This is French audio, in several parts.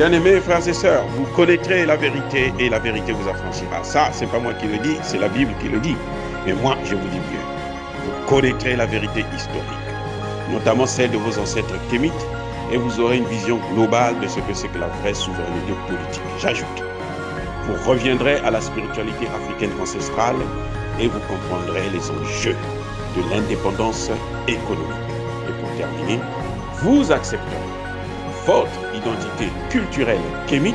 Bien-aimés frères et sœurs, vous connaîtrez la vérité et la vérité vous affranchira. Ça, c'est pas moi qui le dis, c'est la Bible qui le dit. Mais moi, je vous dis mieux. Vous connaîtrez la vérité historique, notamment celle de vos ancêtres kémites, et vous aurez une vision globale de ce que c'est que la vraie souveraineté politique. J'ajoute, vous reviendrez à la spiritualité africaine ancestrale et vous comprendrez les enjeux de l'indépendance économique. Et pour terminer, vous accepterez votre identité culturelle kémite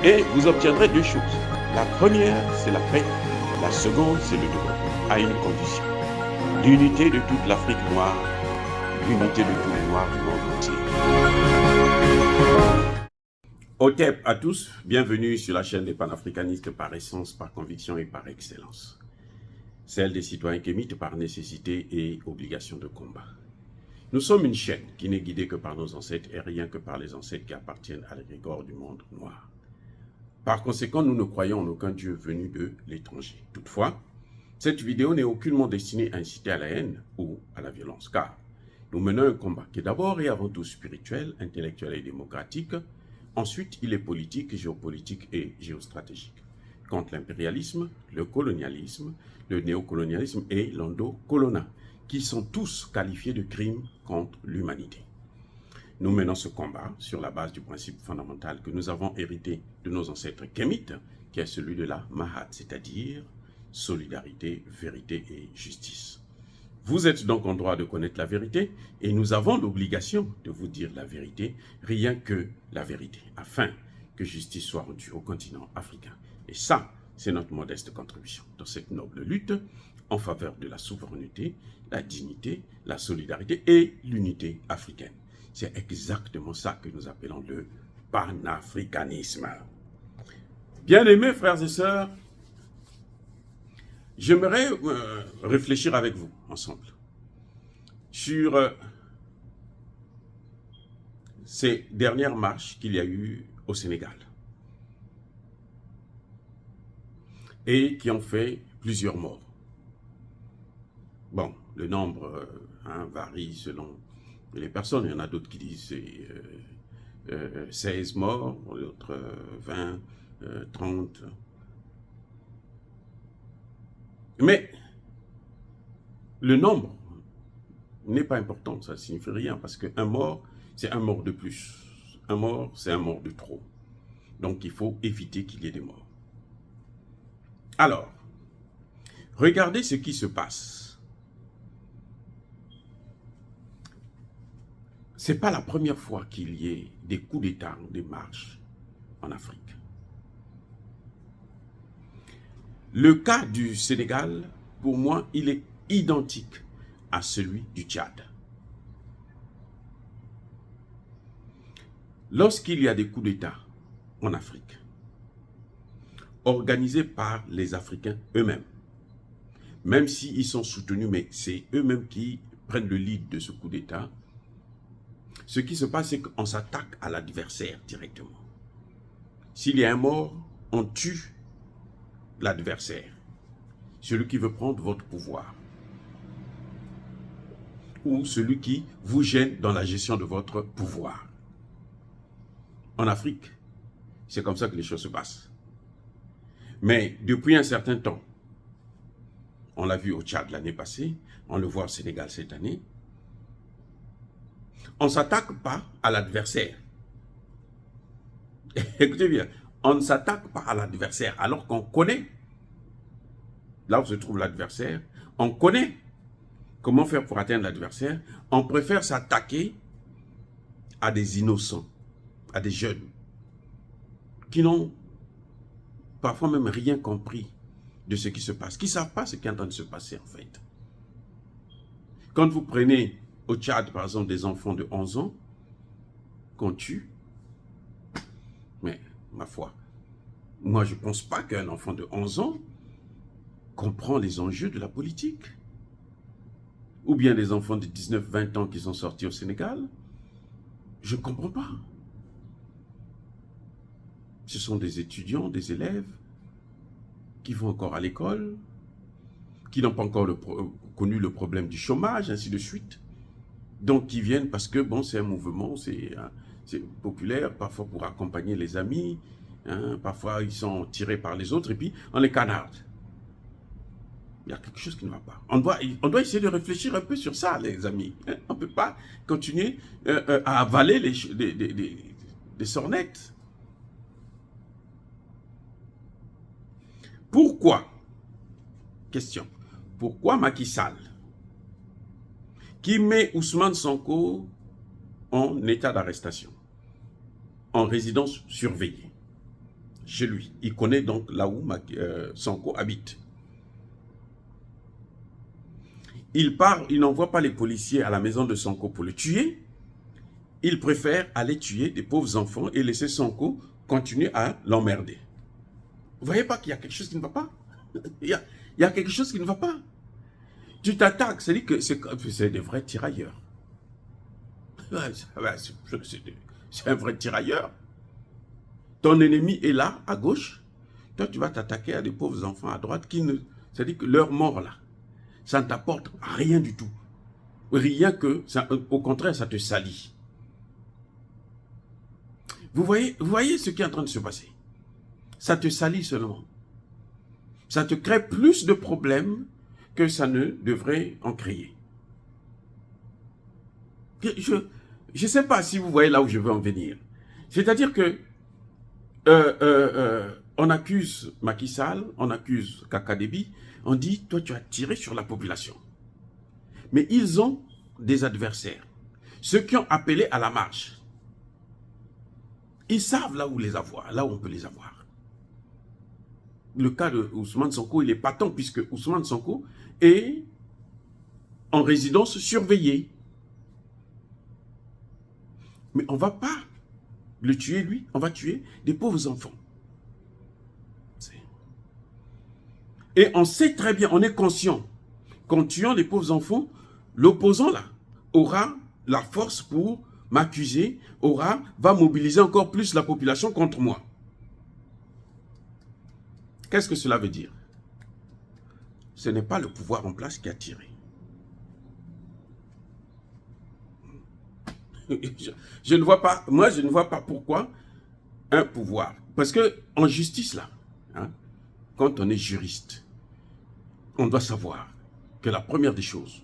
et vous obtiendrez deux choses. La première, c'est la paix. La seconde, c'est le développement, à une condition. L'unité de toute l'Afrique noire, l'unité de tous les Noirs du monde entier. Otep à tous, bienvenue sur la chaîne des panafricanistes par essence, par conviction et par excellence. Celle des citoyens kémites par nécessité et obligation de combat. Nous sommes une chaîne qui n'est guidée que par nos ancêtres et rien que par les ancêtres qui appartiennent à l'égrégore du monde noir. Par conséquent, nous ne croyons en aucun Dieu venu de l'étranger. Toutefois, cette vidéo n'est aucunement destinée à inciter à la haine ou à la violence, car nous menons un combat qui est d'abord et avant tout spirituel, intellectuel et démocratique. Ensuite, il est politique, géopolitique et géostratégique. Contre l'impérialisme, le colonialisme, le néocolonialisme et l'endocolonat, qui sont tous qualifiés de crimes contre l'humanité. Nous menons ce combat sur la base du principe fondamental que nous avons hérité de nos ancêtres kémites, qui est celui de la Mahat, c'est-à-dire solidarité, vérité et justice. Vous êtes donc en droit de connaître la vérité et nous avons l'obligation de vous dire la vérité, rien que la vérité, afin que justice soit rendue au continent africain. Et ça, c'est notre modeste contribution dans cette noble lutte en faveur de la souveraineté, la dignité, la solidarité et l'unité africaine. C'est exactement ça que nous appelons le panafricanisme. Bien-aimés frères et sœurs, j'aimerais réfléchir avec vous ensemble sur ces dernières marches qu'il y a eu au Sénégal et qui ont fait plusieurs morts. Bon, le nombre varie selon les personnes. Il y en a d'autres qui disent 16 morts, d'autres 20, 30. Mais le nombre n'est pas important, ça ne signifie rien, parce qu'un mort, c'est un mort de plus. Un mort, c'est un mort de trop. Donc il faut éviter qu'il y ait des morts. Alors, regardez ce qui se passe. Ce n'est pas la première fois qu'il y ait des coups d'État, des marches en Afrique. Le cas du Sénégal, pour moi, il est identique à celui du Tchad. Lorsqu'il y a des coups d'État en Afrique, organisés par les Africains eux-mêmes, même s'ils sont soutenus, mais c'est eux-mêmes qui prennent le lead de ce coup d'État, ce qui se passe, c'est qu'on s'attaque à l'adversaire directement. S'il y a un mort, on tue l'adversaire, celui qui veut prendre votre pouvoir, ou celui qui vous gêne dans la gestion de votre pouvoir. En Afrique, c'est comme ça que les choses se passent. Mais depuis un certain temps, on l'a vu au Tchad l'année passée, on le voit au Sénégal cette année, on ne s'attaque pas à l'adversaire. Écoutez bien, on ne s'attaque pas à l'adversaire alors qu'on connaît là où se trouve l'adversaire, on connaît comment faire pour atteindre l'adversaire, on préfère s'attaquer à des innocents, à des jeunes qui n'ont parfois même rien compris de ce qui se passe, qui ne savent pas ce qui est en train de se passer en fait. Quand vous prenez au Tchad, par exemple, des enfants de 11 ans qu'on tue, mais ma foi, moi je ne pense pas qu'un enfant de 11 ans comprend les enjeux de la politique. Ou bien des enfants de 19-20 ans qui sont sortis au Sénégal, je ne comprends pas. Ce sont des étudiants, des élèves qui vont encore à l'école, qui n'ont pas encore connu le problème du chômage, ainsi de suite. Donc qui viennent parce que bon, c'est un mouvement, c'est populaire, parfois pour accompagner les amis, hein, parfois ils sont tirés par les autres et puis on les canarde. Il y a quelque chose qui ne va pas. On doit essayer de réfléchir un peu sur ça, les amis. On ne peut pas continuer à avaler des sornettes. Pourquoi? Question. Pourquoi Macky Sall, qui met Ousmane Sonko en état d'arrestation, en résidence surveillée, chez lui, il connaît donc là où Sonko habite. Il part, il n'envoie pas les policiers à la maison de Sonko pour le tuer. Il préfère aller tuer des pauvres enfants et laisser Sonko continuer à l'emmerder. Vous voyez pas qu'il y a quelque chose qui ne va pas? Il y a quelque chose qui ne va pas. Tu t'attaques, c'est-à-dire que c'est des vrais tirailleurs. C'est un vrai tirailleur. Ton ennemi est là, à gauche. Toi, tu vas t'attaquer à des pauvres enfants à droite qui ne... C'est-à-dire que leur mort, là, ça ne t'apporte rien du tout. Rien que, au contraire, ça te salit. Vous voyez ce qui est en train de se passer? Ça te salit seulement. Ça te crée plus de problèmes que ça ne devrait en créer. Je ne sais pas si vous voyez là où je veux en venir. C'est-à-dire que on accuse Macky Sall, on accuse Kaka Déby, on dit, toi tu as tiré sur la population. Mais ils ont des adversaires. Ceux qui ont appelé à la marche. Ils savent là où les avoir, là où on peut les avoir. Le cas de Ousmane Sonko, il est patent puisque Ousmane Sonko est en résidence surveillée. Mais on ne va pas le tuer, lui. On va tuer des pauvres enfants. Et on sait très bien, on est conscient qu'en tuant les pauvres enfants, l'opposant là aura la force pour m'accuser, va mobiliser encore plus la population contre moi. Qu'est-ce que cela veut dire? Ce n'est pas le pouvoir en place qui a tiré. Je ne vois pas, moi je ne vois pas pourquoi un pouvoir. Parce que en justice là, hein, quand on est juriste, on doit savoir que la première des choses,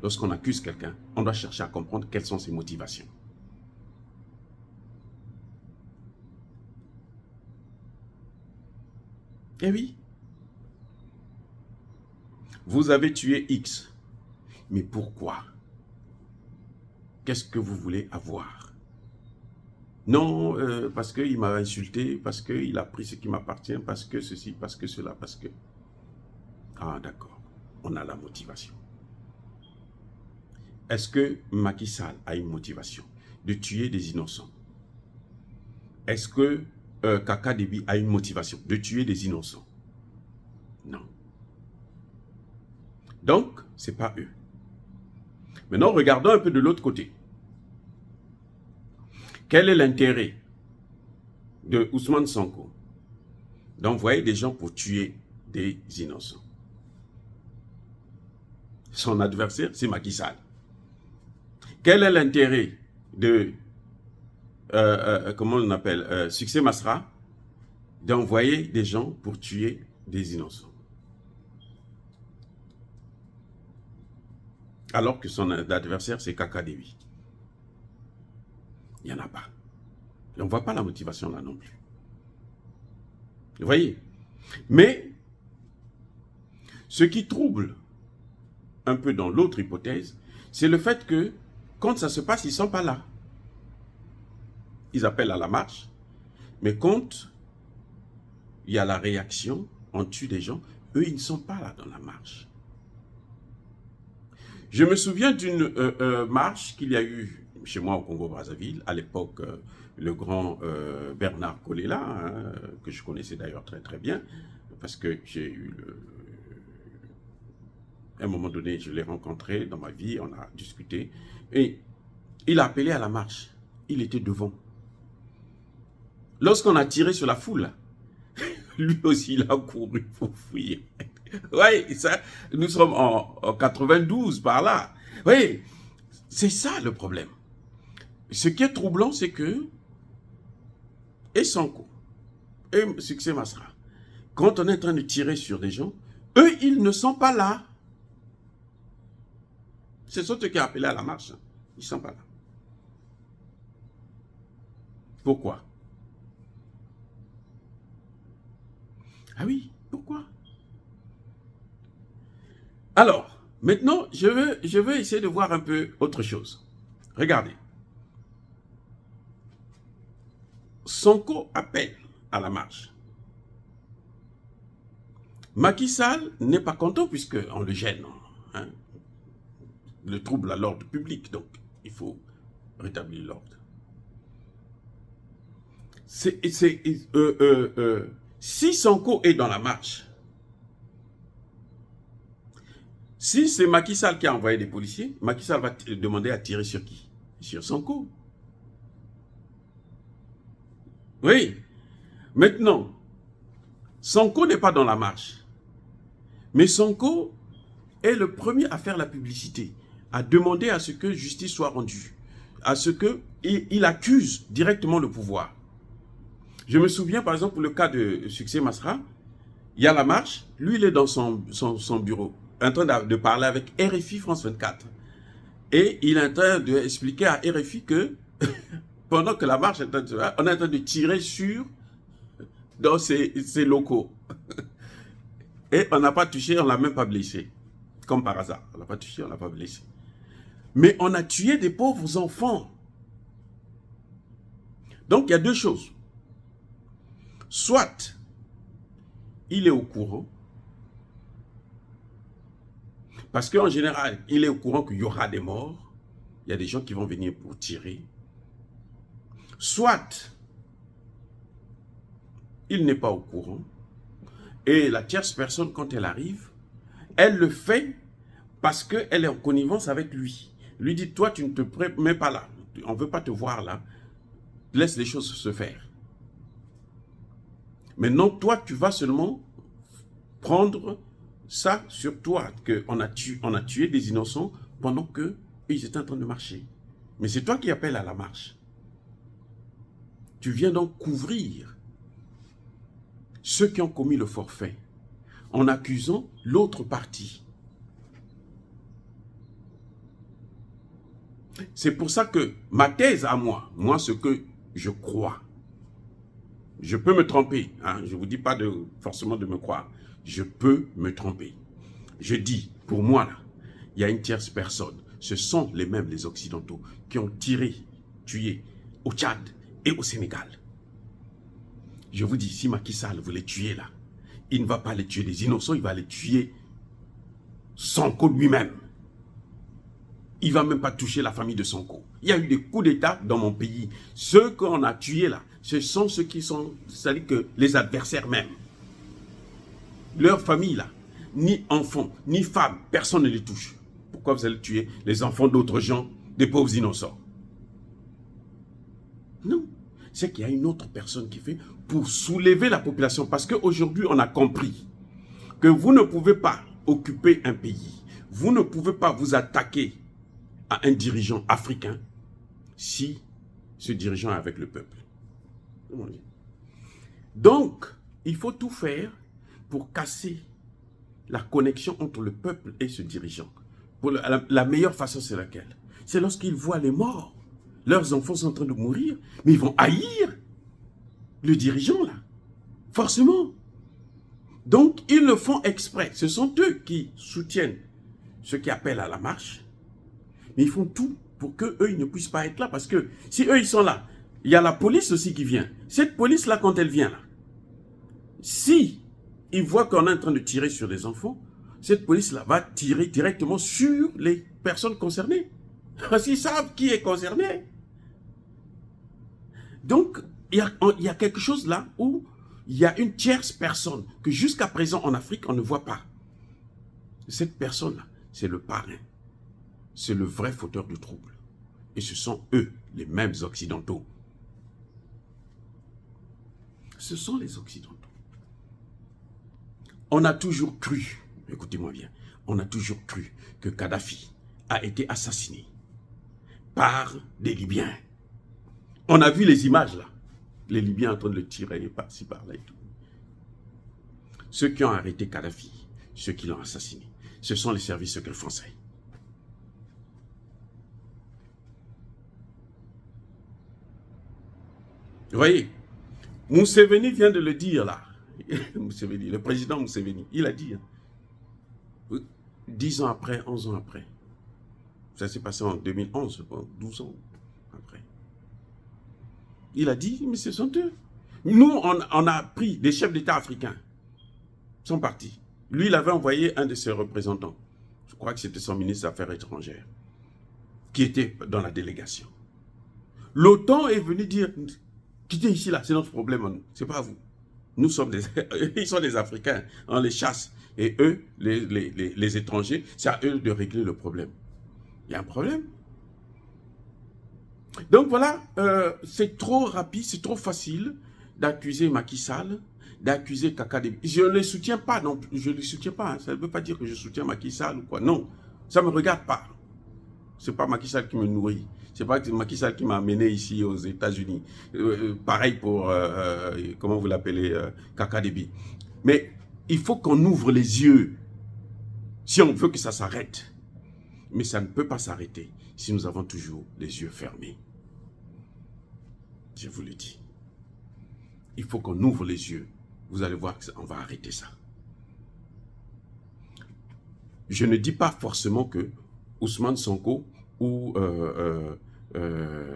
lorsqu'on accuse quelqu'un, on doit chercher à comprendre quelles sont ses motivations. Eh oui. Vous avez tué X. Mais pourquoi? Qu'est-ce que vous voulez avoir? Non, parce qu'il m'a insulté, parce qu'il a pris ce qui m'appartient, parce que ceci, parce que cela, parce que... Ah, d'accord. On a la motivation. Est-ce que Macky Sall a une motivation de tuer des innocents? Est-ce que Kaka Déby a une motivation de tuer des innocents? Non. Donc, ce n'est pas eux. Maintenant, regardons un peu de l'autre côté. Quel est l'intérêt de Ousmane Sonko d'envoyer des gens pour tuer des innocents? Son adversaire, c'est Macky Sall. Quel est l'intérêt de, comment on appelle, Succès Masra, d'envoyer des gens pour tuer des innocents? Alors que son adversaire, c'est Kaka Déby. Il n'y en a pas. Et on ne voit pas la motivation là non plus. Vous voyez? Mais, ce qui trouble un peu dans l'autre hypothèse, c'est le fait que, quand ça se passe, ils ne sont pas là. Ils appellent à la marche, mais quand il y a la réaction, on tue des gens, eux, ils ne sont pas là dans la marche. Je me souviens d'une marche qu'il y a eu chez moi au Congo-Brazzaville, à l'époque, le grand Bernard Kolela, hein, que je connaissais d'ailleurs très très bien, parce que j'ai eu à un moment donné, je l'ai rencontré dans ma vie, on a discuté, et il a appelé à la marche. Il était devant. Lorsqu'on a tiré sur la foule, lui aussi, il a couru pour fuir. Oui, ça, nous sommes en 92 par là. Oui, c'est ça le problème. ce qui est troublant, c'est que, et Sonko, et Succès Masra, quand on est en train de tirer sur des gens, eux, ils ne sont pas là. Ce sont ceux qui ont appelé à la marche. Ils ne sont pas là. Pourquoi? Ah oui, pourquoi? Alors, maintenant, je veux essayer de voir un peu autre chose. Regardez. Sonko appelle à la marche. Macky Sall n'est pas content puisqu'on le gêne. Hein, le trouble à l'ordre public, donc il faut rétablir l'ordre. Si Sonko est dans la marche, si c'est Macky Sall qui a envoyé des policiers, Macky Sall va demander à tirer sur qui? Sur Sonko. Oui. Maintenant, Sonko n'est pas dans la marche. Mais Sonko est le premier à faire la publicité, à demander à ce que justice soit rendue, à ce qu'il accuse directement le pouvoir. Je me souviens par exemple pour le cas de Succès Masra, il y a la marche, lui il est dans son bureau, en train de parler avec RFI France 24. Et il est en train d'expliquer à RFI que pendant que la marche est en train de se faire, on est en train de tirer dans ses locaux. Et on n'a pas touché, on ne l'a même pas blessé. Comme par hasard. On n'a pas touché, on ne l'a pas blessé. Mais on a tué des pauvres enfants. Donc il y a deux choses. Soit il est au courant, parce qu'en général, il est au courant qu'il y aura des morts. Il y a des gens qui vont venir pour tirer. Soit il n'est pas au courant. Et la tierce personne, quand elle arrive, elle le fait parce qu'elle est en connivence avec lui. Lui dit, toi, tu ne te mets pas là. On ne veut pas te voir là. Laisse les choses se faire. Maintenant, toi, tu vas seulement prendre ça sur toi, qu'on a tué des innocents pendant qu'ils étaient en train de marcher. Mais c'est toi qui appelles à la marche. Tu viens donc couvrir ceux qui ont commis le forfait en accusant l'autre partie. C'est pour ça que ma thèse à moi ce que je crois, je peux me tromper, hein, je ne vous dis pas forcément de me croire, je peux me tromper. Je dis, pour moi là, il y a une tierce personne, ce sont les Occidentaux qui ont tué au Tchad et au Sénégal. Je vous dis, si Macky Sall veut les tuer là, il ne va pas les tuer les innocents, il va les tuer Sonko lui-même. Il ne va même pas toucher la famille de Sonko. Il y a eu des coups d'État dans mon pays. Ceux qu'on a tués là, ce sont ceux qui sont, c'est-à-dire que les adversaires même. Leur famille là, ni enfants, ni femmes, personne ne les touche. Pourquoi vous allez tuer les enfants d'autres gens, des pauvres innocents? Non. C'est qu'il y a une autre personne qui fait pour soulever la population. Parce qu'aujourd'hui, on a compris que vous ne pouvez pas occuper un pays. Vous ne pouvez pas vous attaquer à un dirigeant africain si ce dirigeant est avec le peuple. Donc, il faut tout faire pour casser la connexion entre le peuple et ce dirigeant. La meilleure façon, c'est laquelle? C'est lorsqu'ils voient les morts. Leurs enfants sont en train de mourir, mais ils vont haïr le dirigeant là. Forcément. Donc, ils le font exprès. Ce sont eux qui soutiennent ceux qui appellent à la marche. Mais ils font tout pour qu'eux, ils ne puissent pas être là. Parce que si eux, ils sont là, il y a la police aussi qui vient. Cette police-là, quand elle vient là, si ils voient qu'on est en train de tirer sur les enfants, cette police-là va tirer directement sur les personnes concernées. Parce qu'ils savent qui est concerné. Donc, il y a quelque chose là où il y a une tierce personne que jusqu'à présent en Afrique, on ne voit pas. Cette personne-là, c'est le parrain. C'est le vrai fauteur de troubles. Et ce sont eux, les mêmes Occidentaux. Ce sont les Occidentaux. On a toujours cru, écoutez-moi bien, on a toujours cru que Kadhafi a été assassiné par des Libyens. On a vu les images là. Les Libyens en train de le tirer par-ci, par-là et tout. Ceux qui ont arrêté Kadhafi, ceux qui l'ont assassiné, ce sont les services secrets français. Vous voyez, Museveni vient de le dire là. Museveni, le président Museveni, il a dit, 10 ans après, 11 ans après. Ça s'est passé en 2011, 12 ans après. Il a dit, mais ce sont eux. Nous, on a pris des chefs d'État africains. Ils sont partis. Lui, il avait envoyé un de ses représentants. Je crois que c'était son ministre des Affaires étrangères, qui était dans la délégation. L'OTAN est venu dire, quittez ici là, c'est notre problème, c'est pas vous. Nous sommes ils sont des Africains, on les chasse. Et eux, les étrangers, c'est à eux de régler le problème. Il y a un problème. Donc voilà, c'est trop rapide, c'est trop facile d'accuser Macky Sall, d'accuser Kaka Déby. Je ne les soutiens pas, non, je ne les soutiens pas. Hein. Ça ne veut pas dire que je soutiens Macky Sall ou quoi. Non, ça ne me regarde pas. Ce n'est pas Macky Sall qui me nourrit. Ce n'est pas Macky Sall qui m'a amené ici aux États-Unis. Pareil pour, comment vous l'appelez, Kaka Déby. Mais il faut qu'on ouvre les yeux si on veut que ça s'arrête. Mais ça ne peut pas s'arrêter si nous avons toujours les yeux fermés. Je vous le dis. Il faut qu'on ouvre les yeux. Vous allez voir qu'on va arrêter ça. Je ne dis pas forcément que Ousmane Sonko ou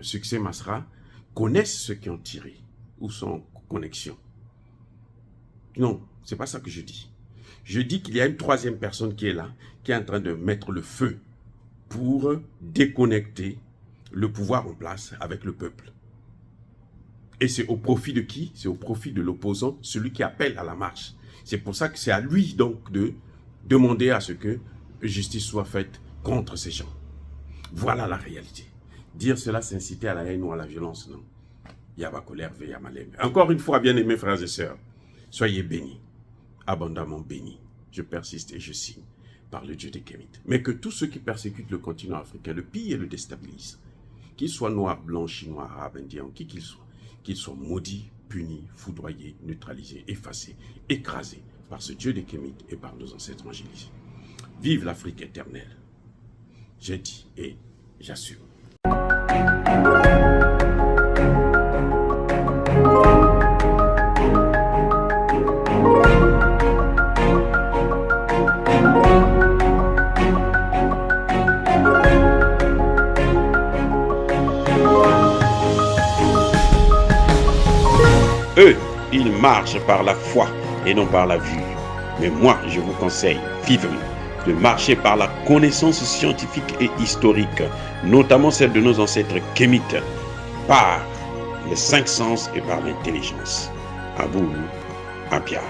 Succès Masra connaissent ceux qui ont tiré ou sont en connexion. Non, ce n'est pas ça que je dis. Je dis qu'il y a une troisième personne qui est là, qui est en train de mettre le feu pour déconnecter le pouvoir en place avec le peuple. Et c'est au profit de qui? C'est au profit de l'opposant, celui qui appelle à la marche. C'est pour ça que c'est à lui donc de demander à ce que justice soit faite contre ces gens. Voilà la réalité. Dire cela, c'est inciter à la haine ou à la violence, non. Yaba colère, veille à malem. Encore une fois, bien aimés frères et sœurs, soyez bénis, abondamment bénis. Je persiste et je signe par le Dieu des Kémites. Mais que tous ceux qui persécutent le continent africain, le pillent et le déstabilisent, qu'ils soient noirs, blancs, chinois, arabes, indiens, qui qu'ils soient, qu'ils soient maudits, punis, foudroyés, neutralisés, effacés, écrasés par ce Dieu des Kémites et par nos ancêtres angélisés. Vive l'Afrique éternelle. J'ai dit et j'assume. Eux, ils marchent par la foi et non par la vue. Mais moi, je vous conseille vivement de marcher par la connaissance scientifique et historique, notamment celle de nos ancêtres kémites, par les 5 sens et par l'intelligence. À vous, Apia.